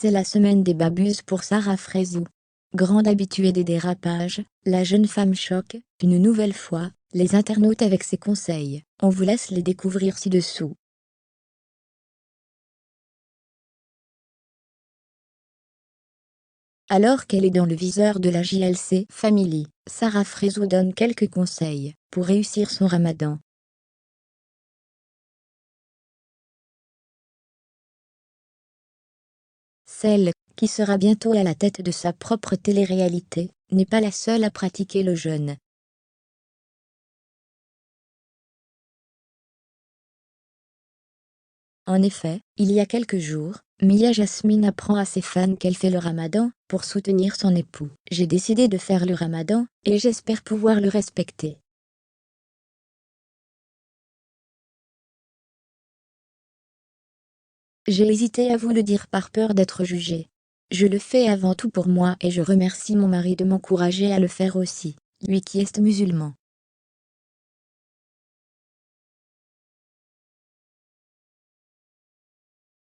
C'est la semaine des babus pour Sarah Frézou. Grande habituée des dérapages, la jeune femme choque, une nouvelle fois, les internautes avec ses conseils. On vous laisse les découvrir ci-dessous. Alors qu'elle est dans le viseur de la JLC Family, Sarah Frézou donne quelques conseils pour réussir son ramadan. Celle, qui sera bientôt à la tête de sa propre télé-réalité, n'est pas la seule à pratiquer le jeûne. En effet, il y a quelques jours, Mia Jasmine apprend à ses fans qu'elle fait le ramadan pour soutenir son époux. J'ai décidé de faire le ramadan, et j'espère pouvoir le respecter. J'ai hésité à vous le dire par peur d'être jugée. Je le fais avant tout pour moi et je remercie mon mari de m'encourager à le faire aussi, lui qui est musulman.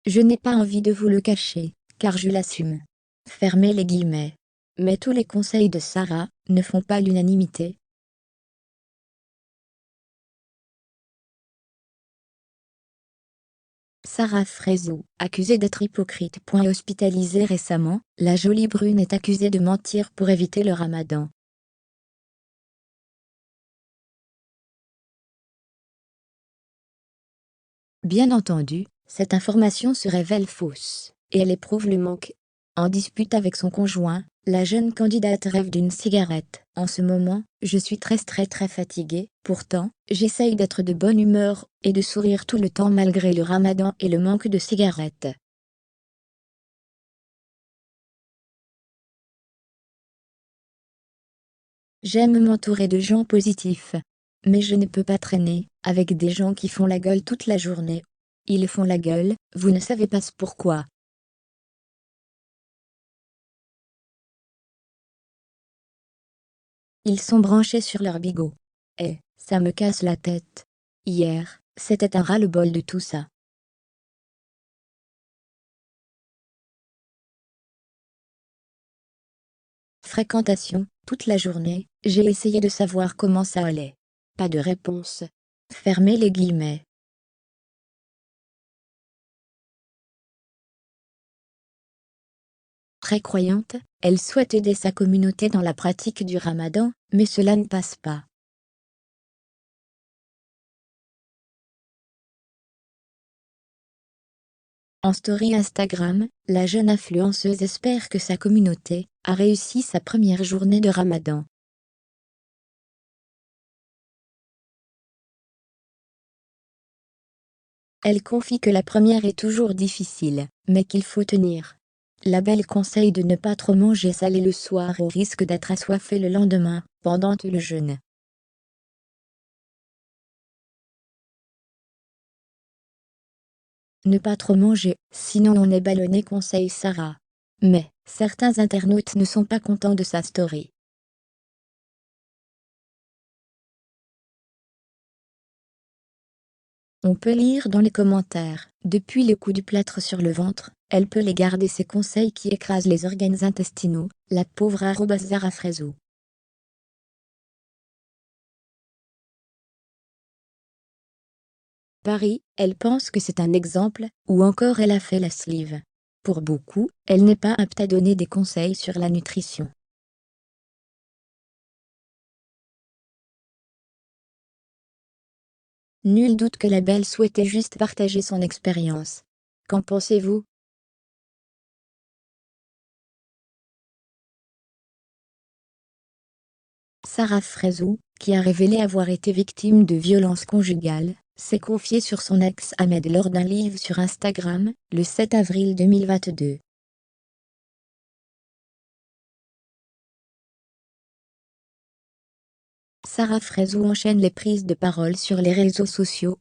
Je n'ai pas envie de vous le cacher, car je l'assume. Fermez les guillemets. Mais tous les conseils de Sarah ne font pas l'unanimité. Sarah Frézou, accusée d'être hypocrite. Hospitalisée récemment, la jolie brune est accusée de mentir pour éviter le ramadan. Bien entendu, cette information se révèle fausse, et elle éprouve le manque. En dispute avec son conjoint, la jeune candidate rêve d'une cigarette. En ce moment, je suis très fatiguée, pourtant, j'essaye d'être de bonne humeur, et de sourire tout le temps malgré le ramadan et le manque de cigarettes. J'aime m'entourer de gens positifs. Mais je ne peux pas traîner avec des gens qui font la gueule toute la journée. Ils font la gueule, vous ne savez pas pourquoi. Ils sont branchés sur leur bigot. Et, ça me casse la tête. Hier, c'était un ras-le-bol de tout ça. Fréquentation, toute la journée, j'ai essayé de savoir comment ça allait. Pas de réponse. Fermez les guillemets. Très croyante, elle souhaite aider sa communauté dans la pratique du ramadan, mais cela ne passe pas. En story Instagram, la jeune influenceuse espère que sa communauté a réussi sa première journée de ramadan. Elle confie que la première est toujours difficile, mais qu'il faut tenir. La belle conseille de ne pas trop manger salé le soir au risque d'être assoiffé le lendemain, pendant le jeûne. Ne pas trop manger, sinon on est ballonné, conseille Sarah. Mais, certains internautes ne sont pas contents de sa story. On peut lire dans les commentaires, depuis le coup du plâtre sur le ventre, elle peut les garder, ces conseils qui écrasent les organes intestinaux, la pauvre Sarah Frézou. Paris, elle pense que c'est un exemple, ou encore elle a fait la sleeve. Pour beaucoup, elle n'est pas apte à donner des conseils sur la nutrition. Nul doute que la belle souhaitait juste partager son expérience. Qu'en pensez-vous? Sarah Frézou, qui a révélé avoir été victime de violences conjugales, s'est confiée sur son ex Ahmed lors d'un live sur Instagram, le 7 avril 2022. Sarah Frézou enchaîne les prises de parole sur les réseaux sociaux.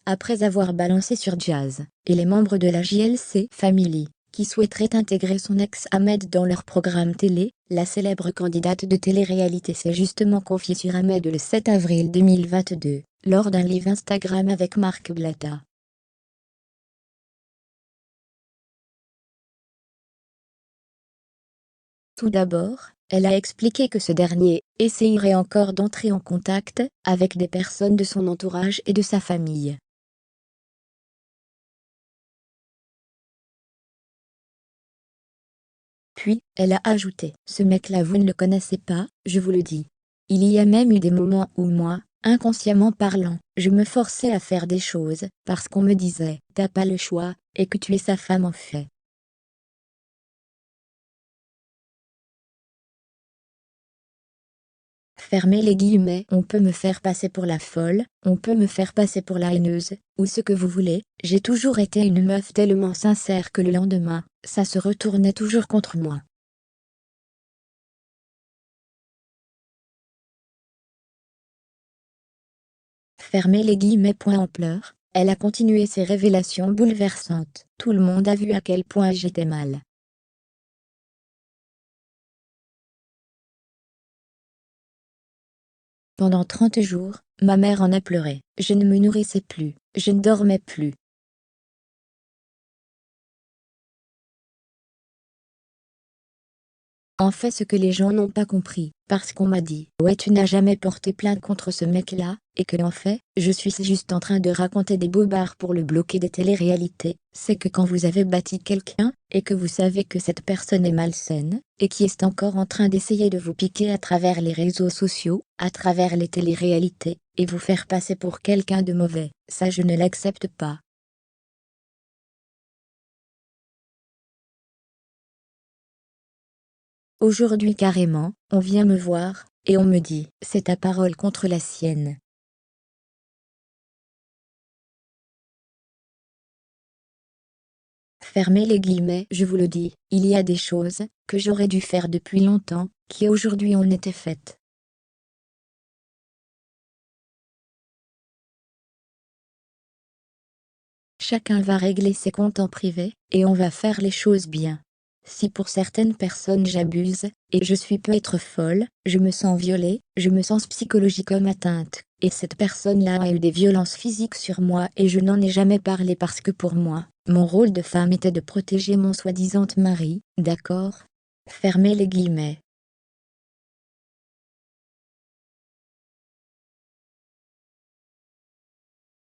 Après avoir balancé sur Jazz et les membres de la JLC Family, qui souhaiteraient intégrer son ex Ahmed dans leur programme télé, la célèbre candidate de télé-réalité s'est justement confiée sur Ahmed le 7 avril 2022, lors d'un live Instagram avec Marc Blatta. Tout d'abord, elle a expliqué que ce dernier essayerait encore d'entrer en contact avec des personnes de son entourage et de sa famille. Puis, elle a ajouté: ce mec-là vous ne le connaissez pas, je vous le dis. Il y a même eu des moments où moi, inconsciemment parlant, je me forçais à faire des choses parce qu'on me disait: t'as pas le choix, et que tu es sa femme en fait. Fermez les guillemets. On peut me faire passer pour la folle, on peut me faire passer pour la haineuse, ou ce que vous voulez, j'ai toujours été une meuf tellement sincère que le lendemain, ça se retournait toujours contre moi. Fermez les guillemets. En pleurs, elle a continué ses révélations bouleversantes. Tout le monde a vu à quel point j'étais mal. Pendant 30 jours, ma mère en a pleuré. Je ne me nourrissais plus, je ne dormais plus. En fait, ce que les gens n'ont pas compris, parce qu'on m'a dit: ouais, tu n'as jamais porté plainte contre ce mec-là, et que en fait, je suis juste en train de raconter des bobards pour le bloquer des téléréalités, c'est que quand vous avez bâti quelqu'un, et que vous savez que cette personne est malsaine, et qui est encore en train d'essayer de vous piquer à travers les réseaux sociaux, à travers les téléréalités, et vous faire passer pour quelqu'un de mauvais, ça je ne l'accepte pas. Aujourd'hui carrément, on vient me voir, et on me dit: c'est ta parole contre la sienne. Fermez les guillemets. Je vous le dis, il y a des choses que j'aurais dû faire depuis longtemps, qui aujourd'hui ont été faites. Chacun va régler ses comptes en privé, et on va faire les choses bien. Si pour certaines personnes j'abuse, et je suis peut-être folle, je me sens violée, je me sens psychologiquement atteinte, et cette personne-là a eu des violences physiques sur moi et je n'en ai jamais parlé parce que pour moi, mon rôle de femme était de protéger mon soi-disant mari, d'accord? Fermez les guillemets.